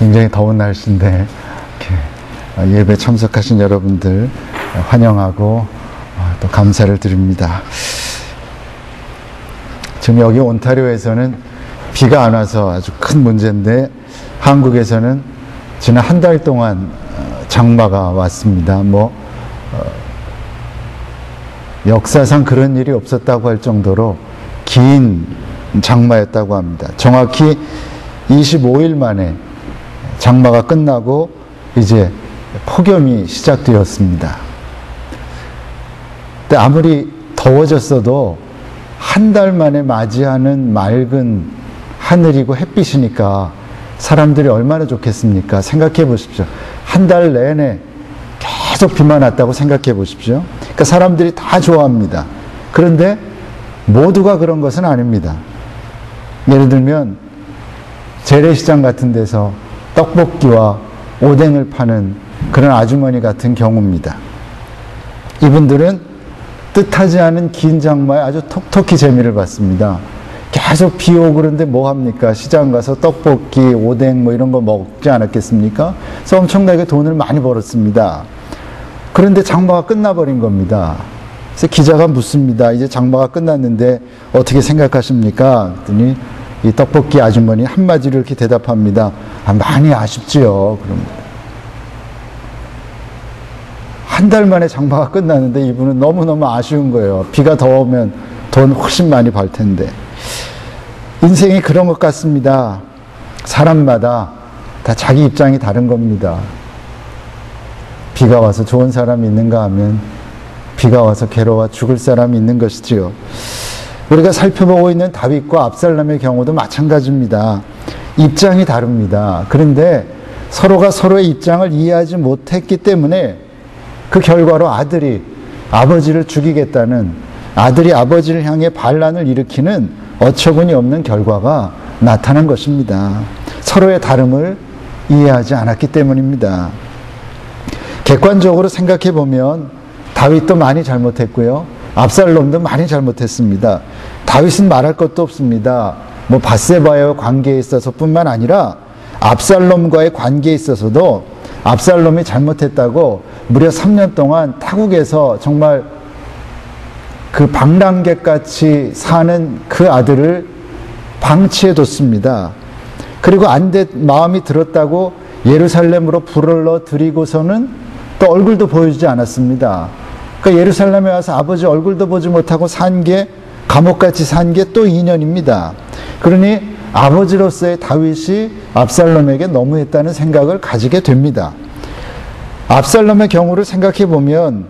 굉장히 더운 날씨인데 이렇게 예배 참석하신 여러분들 환영하고 또 감사를 드립니다. 지금 여기 온타리오에서는 비가 안 와서 아주 큰 문제인데 한국에서는 지난 한 달 동안 장마가 왔습니다. 역사상 그런 일이 없었다고 할 정도로 긴 장마였다고 합니다. 정확히 25일 만에 장마가 끝나고 이제 폭염이 시작되었습니다. 근데 아무리 더워졌어도 한 달 만에 맞이하는 맑은 하늘이고 햇빛이니까 사람들이 얼마나 좋겠습니까? 생각해 보십시오. 한 달 내내 계속 비만 왔다고 생각해 보십시오. 그러니까 사람들이 다 좋아합니다. 그런데 모두가 그런 것은 아닙니다. 예를 들면 재래시장 같은 데서 떡볶이와 오뎅을 파는 그런 아주머니 같은 경우입니다. 이분들은 뜻하지 않은 긴 장마에 아주 톡톡히 재미를 봤습니다. 계속 비 오고 그런데 뭐 합니까? 시장 가서 떡볶이, 오뎅 이런 거 먹지 않았겠습니까? 그래서 엄청나게 돈을 많이 벌었습니다. 그런데 장마가 끝나버린 겁니다. 그래서 기자가 묻습니다. 이제 장마가 끝났는데 어떻게 생각하십니까? 그랬더니 이 떡볶이 아주머니 한마디로 이렇게 대답합니다. 많이 아쉽지요. 그럽니다. 한 달 만에 장마가 끝났는데 이분은 너무너무 아쉬운 거예요. 비가 더 오면 돈 훨씬 많이 벌 텐데. 인생이 그런 것 같습니다. 사람마다 다 자기 입장이 다른 겁니다. 비가 와서 좋은 사람이 있는가 하면 비가 와서 괴로워 죽을 사람이 있는 것이지요. 우리가 살펴보고 있는 다윗과 압살롬의 경우도 마찬가지입니다. 입장이 다릅니다. 그런데 서로가 서로의 입장을 이해하지 못했기 때문에 그 결과로 아들이 아버지를 죽이겠다는, 아들이 아버지를 향해 반란을 일으키는 어처구니 없는 결과가 나타난 것입니다. 서로의 다름을 이해하지 않았기 때문입니다. 객관적으로 생각해 보면 다윗도 많이 잘못했고요. 압살롬도 많이 잘못했습니다. 다윗은 말할 것도 없습니다. 밧세바와의 관계에 있어서 뿐만 아니라 압살롬과의 관계에 있어서도 압살롬이 잘못했다고 무려 3년 동안 타국에서 정말 그 방랑객같이 사는 그 아들을 방치해 뒀습니다. 그리고 마음이 들었다고 예루살렘으로 불러 들이고서는 또 얼굴도 보여주지 않았습니다. 그러니까 예루살렘에 와서 아버지 얼굴도 보지 못하고 산 게, 감옥같이 산 게 또 2년입니다. 그러니 아버지로서의 다윗이 압살롬에게 너무했다는 생각을 가지게 됩니다. 압살롬의 경우를 생각해 보면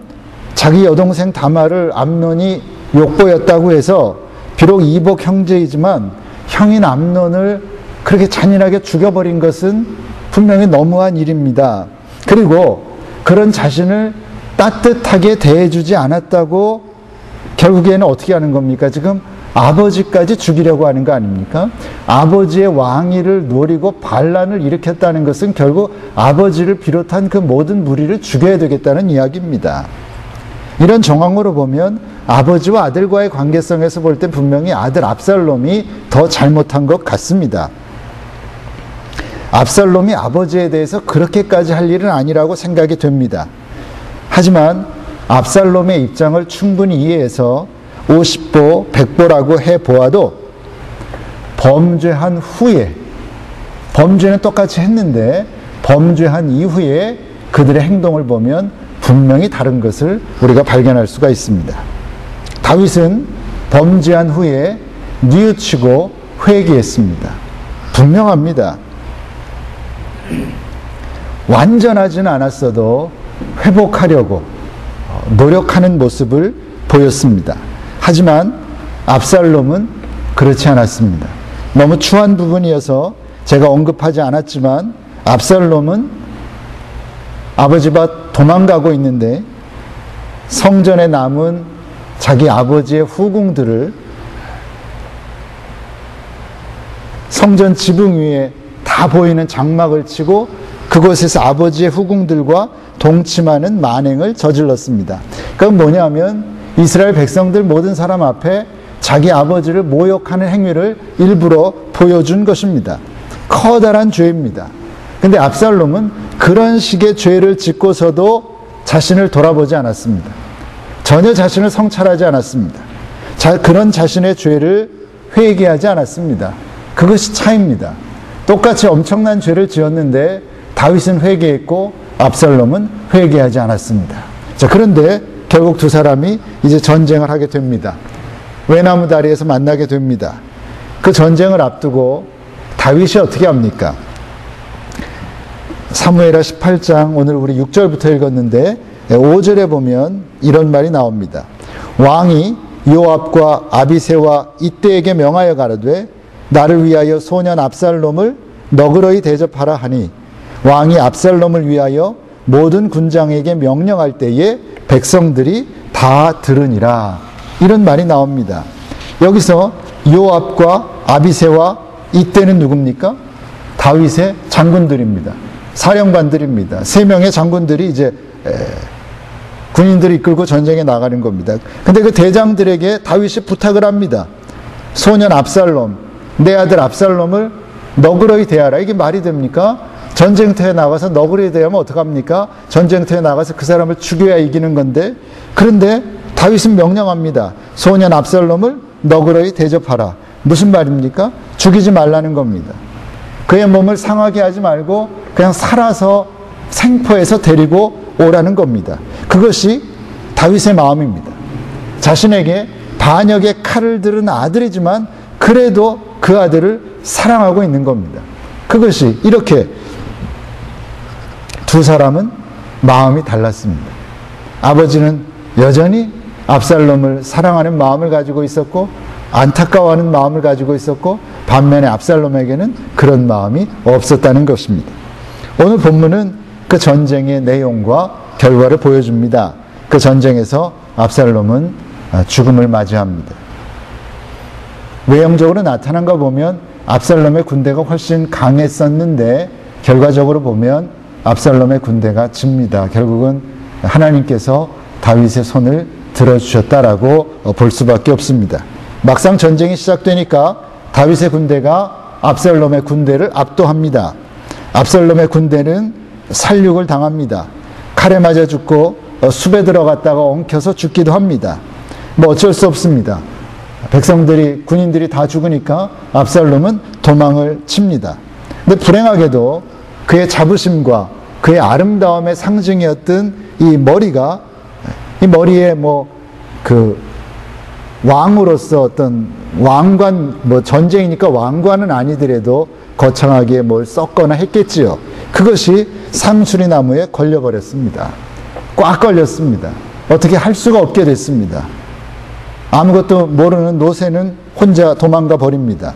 자기 여동생 다말을 암논이 욕보였다고 해서 비록 이복 형제이지만 형인 암논을 그렇게 잔인하게 죽여버린 것은 분명히 너무한 일입니다. 그리고 그런 자신을 따뜻하게 대해주지 않았다고 결국에는 어떻게 하는 겁니까? 지금 아버지까지 죽이려고 하는 거 아닙니까? 아버지의 왕위를 노리고 반란을 일으켰다는 것은 결국 아버지를 비롯한 그 모든 무리를 죽여야 되겠다는 이야기입니다. 이런 정황으로 보면 아버지와 아들과의 관계성에서 볼 때 분명히 아들 압살롬이 더 잘못한 것 같습니다. 압살롬이 아버지에 대해서 그렇게까지 할 일은 아니라고 생각이 됩니다. 하지만 압살롬의 입장을 충분히 이해해서 50보, 100보라고 해보아도 범죄한 후에, 범죄는 똑같이 했는데 범죄한 이후에 그들의 행동을 보면 분명히 다른 것을 우리가 발견할 수가 있습니다. 다윗은 범죄한 후에 뉘우치고 회개했습니다. 분명합니다. 완전하지는 않았어도 회복하려고 노력하는 모습을 보였습니다. 하지만 압살롬은 그렇지 않았습니다. 너무 추한 부분이어서 제가 언급하지 않았지만 압살롬은 아버지와 도망가고 있는데 성전에 남은 자기 아버지의 후궁들을 성전 지붕 위에 다 보이는 장막을 치고 그곳에서 아버지의 후궁들과 동침하는 만행을 저질렀습니다. 그건 뭐냐면 이스라엘 백성들 모든 사람 앞에 자기 아버지를 모욕하는 행위를 일부러 보여준 것입니다. 커다란 죄입니다. 근데 압살롬은 그런 식의 죄를 짓고서도 자신을 돌아보지 않았습니다. 전혀 자신을 성찰하지 않았습니다. 그런 자신의 죄를 회개하지 않았습니다. 그것이 차이입니다. 똑같이 엄청난 죄를 지었는데 다윗은 회개했고 압살롬은 회개하지 않았습니다. 자, 그런데 결국 두 사람이 이제 전쟁을 하게 됩니다. 외나무 다리에서 만나게 됩니다. 그 전쟁을 앞두고 다윗이 어떻게 합니까? 사무엘하 18장 오늘 우리 6절부터 읽었는데 5절에 보면 이런 말이 나옵니다. 왕이 요압과 아비새와 이때에게 명하여 가로되 나를 위하여 소년 압살롬을 너그러이 대접하라 하니 왕이 압살롬을 위하여 모든 군장에게 명령할 때에 백성들이 다 들으니라. 이런 말이 나옵니다. 여기서 요압과 아비새와 이때는 누굽니까? 다윗의 장군들입니다. 사령관들입니다. 3명의 장군들이 이제 군인들을 이끌고 전쟁에 나가는 겁니다. 근데 그 대장들에게 다윗이 부탁을 합니다. 소년 압살롬, 내 아들 압살롬을 너그러이 대하라. 이게 말이 됩니까? 전쟁터에 나가서 너그러이 대하면 어떡합니까? 전쟁터에 나가서 그 사람을 죽여야 이기는 건데, 그런데 다윗은 명령합니다. 소년 압살롬을 너그러이 대접하라. 무슨 말입니까? 죽이지 말라는 겁니다. 그의 몸을 상하게 하지 말고 그냥 살아서 생포해서 데리고 오라는 겁니다. 그것이 다윗의 마음입니다. 자신에게 반역의 칼을 들은 아들이지만 그래도 그 아들을 사랑하고 있는 겁니다. 그것이 이렇게 두 사람은 마음이 달랐습니다. 아버지는 여전히 압살롬을 사랑하는 마음을 가지고 있었고 안타까워하는 마음을 가지고 있었고 반면에 압살롬에게는 그런 마음이 없었다는 것입니다. 오늘 본문은 그 전쟁의 내용과 결과를 보여줍니다. 그 전쟁에서 압살롬은 죽음을 맞이합니다. 외형적으로 나타난 거 보면 압살롬의 군대가 훨씬 강했었는데 결과적으로 보면 압살롬의 군대가 집니다. 결국은 하나님께서 다윗의 손을 들어주셨다라고 볼 수밖에 없습니다. 막상 전쟁이 시작되니까 다윗의 군대가 압살롬의 군대를 압도합니다. 압살롬의 군대는 살육을 당합니다. 칼에 맞아 죽고 숲에 들어갔다가 엉켜서 죽기도 합니다. 뭐 어쩔 수 없습니다. 백성들이, 군인들이 다 죽으니까 압살롬은 도망을 칩니다. 근데 불행하게도 그의 자부심과 그의 아름다움의 상징이었던 이 머리에 왕으로서 어떤 왕관, 전쟁이니까 왕관은 아니더라도 거창하게 뭘 썼거나 했겠지요. 그것이 상수리 나무에 걸려버렸습니다. 꽉 걸렸습니다. 어떻게 할 수가 없게 됐습니다. 아무것도 모르는 노새는 혼자 도망가 버립니다.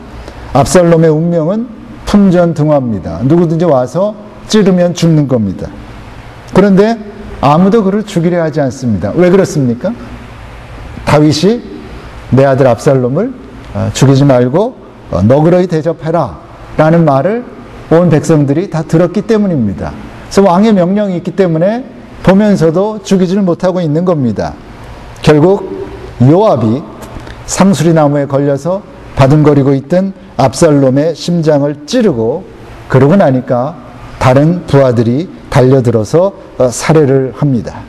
압살롬의 운명은 풍전등화입니다. 누구든지 와서 찌르면 죽는 겁니다. 그런데 아무도 그를 죽이려 하지 않습니다. 왜 그렇습니까? 다윗이 내 아들 압살롬을 죽이지 말고 너그러이 대접해라 라는 말을 온 백성들이 다 들었기 때문입니다. 그래서 왕의 명령이 있기 때문에 보면서도 죽이지를 못하고 있는 겁니다. 결국 요압이 상수리 나무에 걸려서 바둥거리고 있던 압살롬의 심장을 찌르고 그러고 나니까 다른 부하들이 달려들어서 살해를 합니다.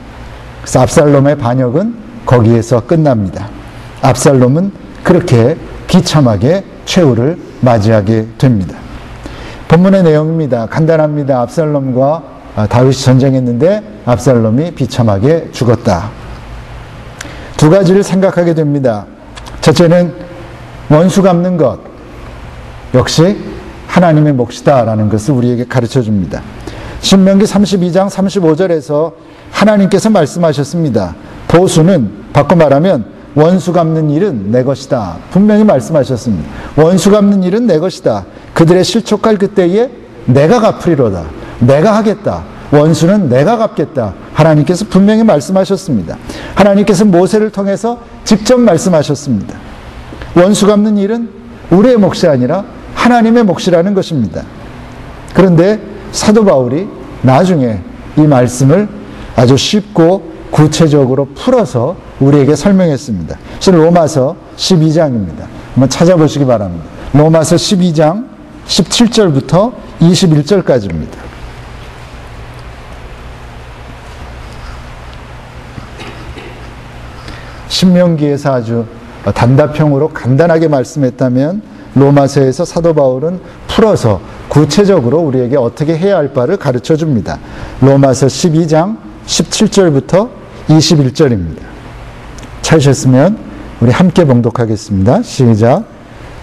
그래서 압살롬의 반역은 거기에서 끝납니다. 압살롬은 그렇게 비참하게 최후를 맞이하게 됩니다. 본문의 내용입니다. 간단합니다. 압살롬과 다윗이 전쟁했는데 압살롬이 비참하게 죽었다. 두 가지를 생각하게 됩니다. 첫째는 원수 갚는 것 역시 하나님의 몫이다라는 것을 우리에게 가르쳐 줍니다. 신명기 32장 35절에서 하나님께서 말씀하셨습니다. 보수는 바꿔 말하면 원수 갚는 일은 내 것이다. 분명히 말씀하셨습니다. 원수 갚는 일은 내 것이다. 그들의 실족할 그때에 내가 갚으리로다. 내가 하겠다. 원수는 내가 갚겠다. 하나님께서 분명히 말씀하셨습니다. 하나님께서 모세를 통해서 직접 말씀하셨습니다. 원수 갚는 일은 우리의 몫이 아니라 하나님의 몫이라는 것입니다. 그런데 사도 바울이 나중에 이 말씀을 아주 쉽고 구체적으로 풀어서 우리에게 설명했습니다. 로마서 12장입니다. 한번 찾아보시기 바랍니다. 로마서 12장 17절부터 21절까지입니다. 신명기에서 아주 단답형으로 간단하게 말씀했다면 로마서에서 사도 바울은 풀어서 구체적으로 우리에게 어떻게 해야 할 바를 가르쳐 줍니다. 로마서 12장 17절부터 21절입니다. 찾으셨으면 우리 함께 봉독하겠습니다. 시작.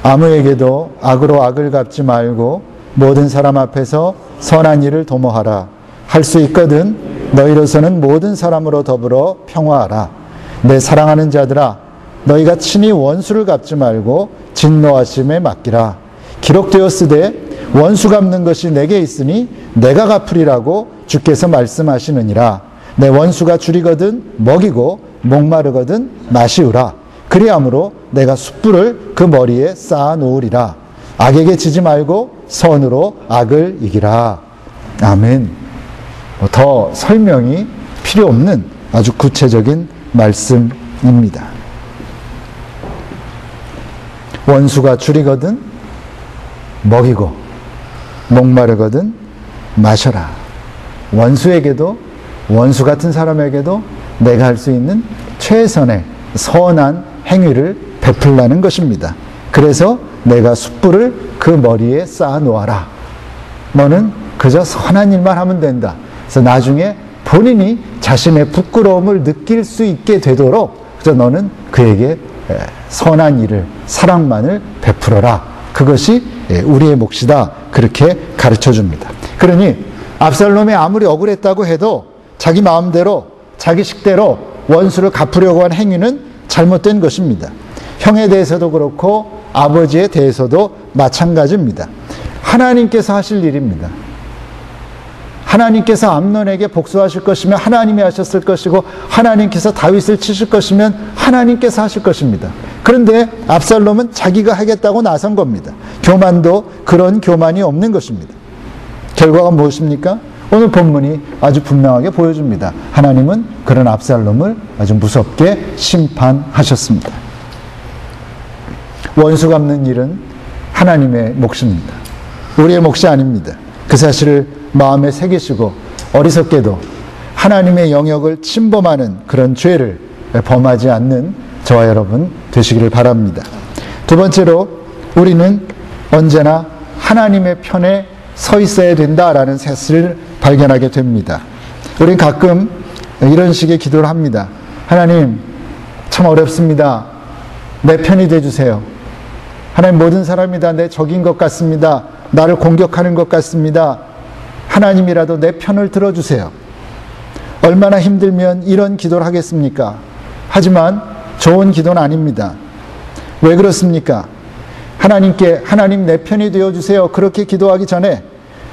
아무에게도 악으로 악을 갚지 말고 모든 사람 앞에서 선한 일을 도모하라. 할 수 있거든 너희로서는 모든 사람으로 더불어 평화하라. 내 사랑하는 자들아, 너희가 친히 원수를 갚지 말고 진노하심에 맡기라. 기록되었으되 원수 갚는 것이 내게 있으니 내가 갚으리라고 주께서 말씀하시느니라. 내 원수가 줄이거든 먹이고 목마르거든 마시우라. 그리함으로 내가 숯불을 그 머리에 쌓아 놓으리라. 악에게 지지 말고 선으로 악을 이기라. 아멘. 더 설명이 필요 없는 아주 구체적인 말씀입니다. 원수가 줄이거든 먹이고 목마르거든 마셔라. 원수에게도 원수 같은 사람에게도 내가 할 수 있는 최선의 선한 행위를 베풀라는 것입니다. 그래서 내가 숯불을 그 머리에 쌓아 놓아라. 너는 그저 선한 일만 하면 된다. 그래서 나중에 본인이 자신의 부끄러움을 느낄 수 있게 되도록 그래서 너는 그에게 선한 일을 사랑만을 베풀어라. 그것이 우리의 몫이다. 그렇게 가르쳐 줍니다. 그러니 압살롬이 아무리 억울했다고 해도 자기 마음대로 자기 식대로 원수를 갚으려고 한 행위는 잘못된 것입니다. 형에 대해서도 그렇고 아버지에 대해서도 마찬가지입니다. 하나님께서 하실 일입니다. 하나님께서 암논에게 복수하실 것이면 하나님이 하셨을 것이고 하나님께서 다윗을 치실 것이면 하나님께서 하실 것입니다. 그런데 압살롬은 자기가 하겠다고 나선 겁니다. 교만도 그런 교만이 없는 것입니다. 결과가 무엇입니까? 오늘 본문이 아주 분명하게 보여줍니다. 하나님은 그런 압살롬을 아주 무섭게 심판하셨습니다. 원수 갚는 일은 하나님의 몫입니다. 우리의 몫이 아닙니다. 그 사실을 마음에 새기시고 어리석게도 하나님의 영역을 침범하는 그런 죄를 범하지 않는 저와 여러분 되시기를 바랍니다. 두 번째로 우리는 언제나 하나님의 편에 서 있어야 된다라는 사실을 발견하게 됩니다. 우리는 가끔 이런 식의 기도를 합니다. 하나님, 참 어렵습니다. 내 편이 되어주세요. 하나님, 모든 사람이 다 내 적인 것 같습니다. 나를 공격하는 것 같습니다. 하나님이라도 내 편을 들어주세요. 얼마나 힘들면 이런 기도를 하겠습니까? 하지만 좋은 기도는 아닙니다. 왜 그렇습니까? 하나님께 하나님 내 편이 되어주세요. 그렇게 기도하기 전에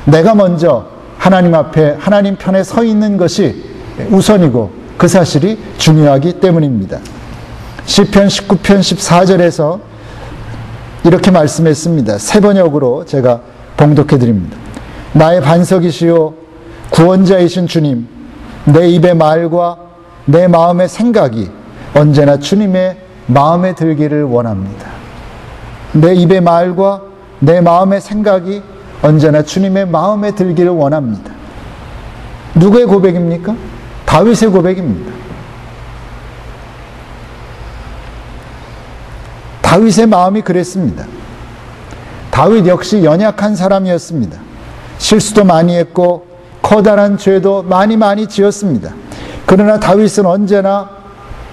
내가 먼저 하나님 앞에 하나님 편에 서 있는 것이 우선이고 그 사실이 중요하기 때문입니다. 시편 19편 14절에서 이렇게 말씀했습니다. 세 번역으로 제가 봉독해 드립니다. 나의 반석이시요 구원자이신 주님, 내 입의 말과 내 마음의 생각이 언제나 주님의 마음에 들기를 원합니다. 내 입의 말과 내 마음의 생각이 언제나 주님의 마음에 들기를 원합니다. 누구의 고백입니까? 다윗의 고백입니다. 다윗의 마음이 그랬습니다. 다윗 역시 연약한 사람이었습니다. 실수도 많이 했고 커다란 죄도 많이 지었습니다. 그러나 다윗은 언제나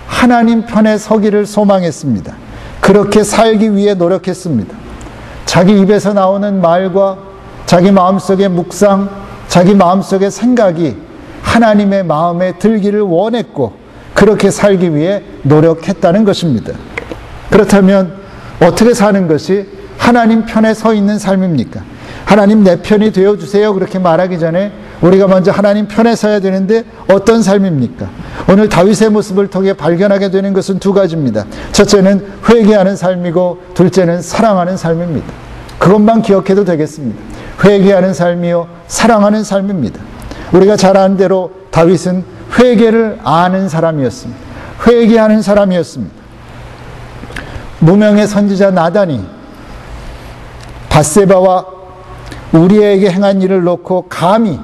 하나님 편에 서기를 소망했습니다. 그렇게 살기 위해 노력했습니다. 자기 입에서 나오는 말과 자기 마음속의 묵상, 자기 마음속의 생각이 하나님의 마음에 들기를 원했고 그렇게 살기 위해 노력했다는 것입니다. 그렇다면 어떻게 사는 것이 하나님 편에 서 있는 삶입니까? 하나님 내 편이 되어주세요 그렇게 말하기 전에 우리가 먼저 하나님 편에 서야 되는데 어떤 삶입니까? 오늘 다윗의 모습을 통해 발견하게 되는 것은 두 가지입니다. 첫째는 회개하는 삶이고 둘째는 사랑하는 삶입니다. 그것만 기억해도 되겠습니다. 회개하는 삶이요 사랑하는 삶입니다. 우리가 잘 아는 대로 다윗은 회개를 아는 사람이었습니다. 회개하는 사람이었습니다. 무명의 선지자 나단이 밧세바와 우리에게 행한 일을 놓고 감히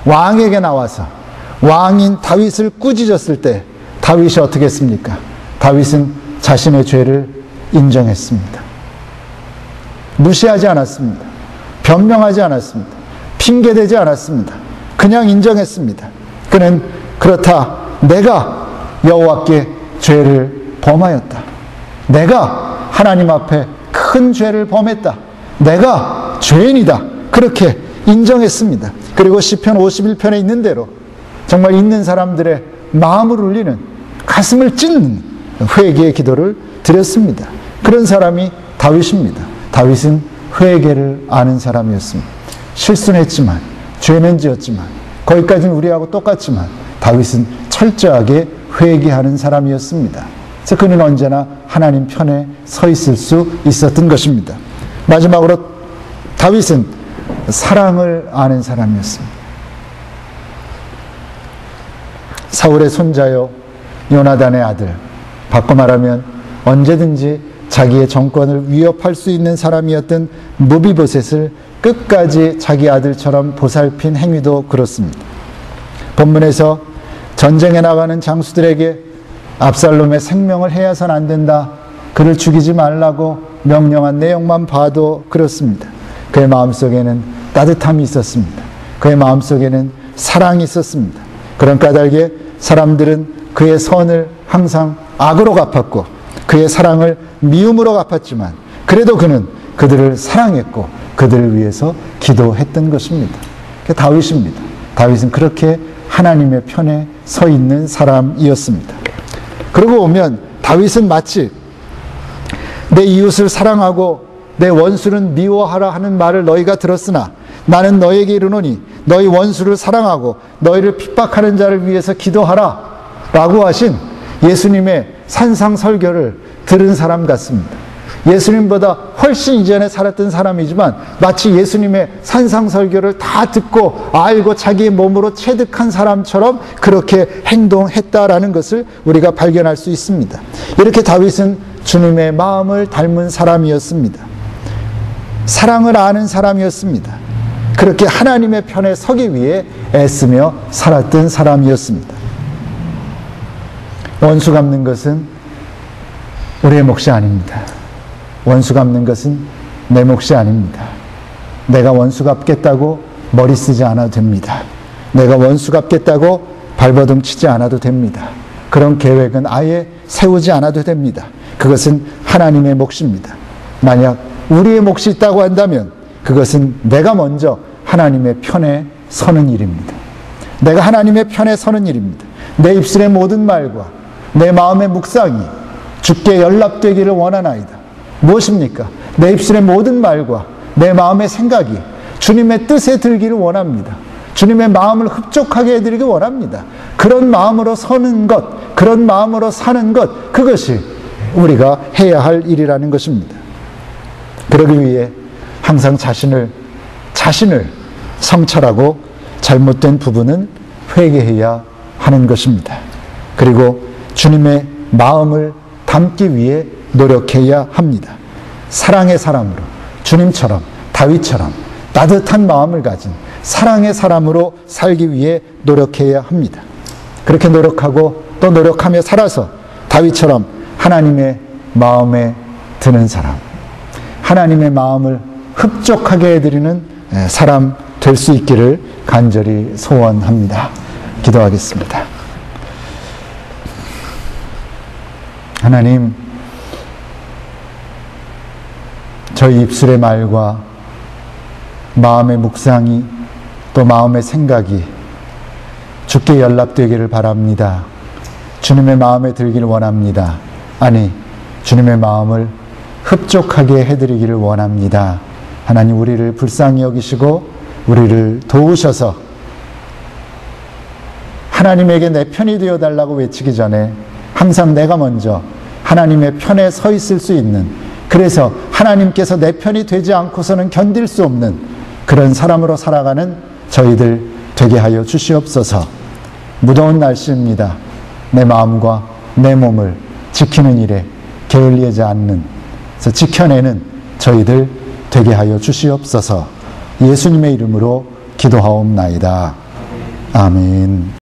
왕에게 나와서 왕인 다윗을 꾸짖었을 때 다윗이 어떻게 했습니까? 다윗은 자신의 죄를 인정했습니다. 무시하지 않았습니다. 변명하지 않았습니다. 핑계대지 않았습니다. 그냥 인정했습니다. 그는 그렇다. 내가 여호와께 죄를 범하였다. 내가 하나님 앞에 큰 죄를 범했다. 내가 죄인이다. 그렇게 인정했습니다. 그리고 시편 51편에 있는 대로 정말 있는 사람들의 마음을 울리는, 가슴을 찢는 회개의 기도를 드렸습니다. 그런 사람이 다윗입니다. 다윗은 회개를 아는 사람이었습니다. 실수는 했지만, 죄는 지었지만, 거기까지는 우리하고 똑같지만 다윗은 철저하게 회개하는 사람이었습니다. 그래서 그는 언제나 하나님 편에 서 있을 수 있었던 것입니다. 마지막으로 다윗은 사랑을 아는 사람이었습니다. 사울의 손자요 요나단의 아들, 바꿔 말하면 언제든지 자기의 정권을 위협할 수 있는 사람이었던 무비보셋을 끝까지 자기 아들처럼 보살핀 행위도 그렇습니다. 본문에서 전쟁에 나가는 장수들에게 압살롬의 생명을 해야선 안 된다, 그를 죽이지 말라고 명령한 내용만 봐도 그렇습니다. 그의 마음속에는 따뜻함이 있었습니다. 그의 마음속에는 사랑이 있었습니다. 그런 까닭에 사람들은 그의 선을 항상 악으로 갚았고 그의 사랑을 미움으로 갚았지만 그래도 그는 그들을 사랑했고 그들을 위해서 기도했던 것입니다. 그게 다윗입니다. 다윗은 그렇게 하나님의 편에 서 있는 사람이었습니다. 그러고 보면 다윗은 마치 내 이웃을 사랑하고 내 원수는 미워하라 하는 말을 너희가 들었으나 나는 너에게 이르노니 너희 원수를 사랑하고 너희를 핍박하는 자를 위해서 기도하라 라고 하신 예수님의 산상설교를 들은 사람 같습니다. 예수님보다 훨씬 이전에 살았던 사람이지만 마치 예수님의 산상설교를 다 듣고 알고 자기의 몸으로 체득한 사람처럼 그렇게 행동했다라는 것을 우리가 발견할 수 있습니다. 이렇게 다윗은 주님의 마음을 닮은 사람이었습니다. 사랑을 아는 사람이었습니다. 그렇게 하나님의 편에 서기 위해 애쓰며 살았던 사람이었습니다. 원수 갚는 것은 우리의 몫이 아닙니다. 원수 갚는 것은 내 몫이 아닙니다. 내가 원수 갚겠다고 머리 쓰지 않아도 됩니다. 내가 원수 갚겠다고 발버둥 치지 않아도 됩니다. 그런 계획은 아예 세우지 않아도 됩니다. 그것은 하나님의 몫입니다. 만약 우리의 몫이 있다고 한다면 그것은 내가 먼저 하나님의 편에 서는 일입니다. 내가 하나님의 편에 서는 일입니다. 내 입술의 모든 말과 내 마음의 묵상이 주께 연락되기를 원하나이다. 무엇입니까? 내 입술의 모든 말과 내 마음의 생각이 주님의 뜻에 들기를 원합니다. 주님의 마음을 흡족하게 해드리기 원합니다. 그런 마음으로 서는 것, 그런 마음으로 사는 것, 그것이 우리가 해야 할 일이라는 것입니다. 그러기 위해 항상 자신을 성찰하고 잘못된 부분은 회개해야 하는 것입니다. 그리고 주님의 마음을 담기 위해 노력해야 합니다. 사랑의 사람으로, 주님처럼, 다윗처럼 따뜻한 마음을 가진 사랑의 사람으로 살기 위해 노력해야 합니다. 그렇게 노력하고 또 노력하며 살아서 다윗처럼 하나님의 마음에 드는 사람, 하나님의 마음을 흡족하게 해드리는 사람 될 수 있기를 간절히 소원합니다. 기도하겠습니다. 하나님, 저희 입술의 말과 마음의 묵상이 또 마음의 생각이 주께 연락되기를 바랍니다. 주님의 마음에 들기를 원합니다. 아니, 주님의 마음을 흡족하게 해드리기를 원합니다. 하나님, 우리를 불쌍히 여기시고 우리를 도우셔서 하나님에게 내 편이 되어달라고 외치기 전에 항상 내가 먼저 하나님의 편에 서 있을 수 있는, 그래서 하나님께서 내 편이 되지 않고서는 견딜 수 없는 그런 사람으로 살아가는 저희들 되게 하여 주시옵소서. 무더운 날씨입니다. 내 마음과 내 몸을 지키는 일에 게을리하지 않는, 그래서 지켜내는 저희들 되게 하여 주시옵소서. 예수님의 이름으로 기도하옵나이다. 아멘.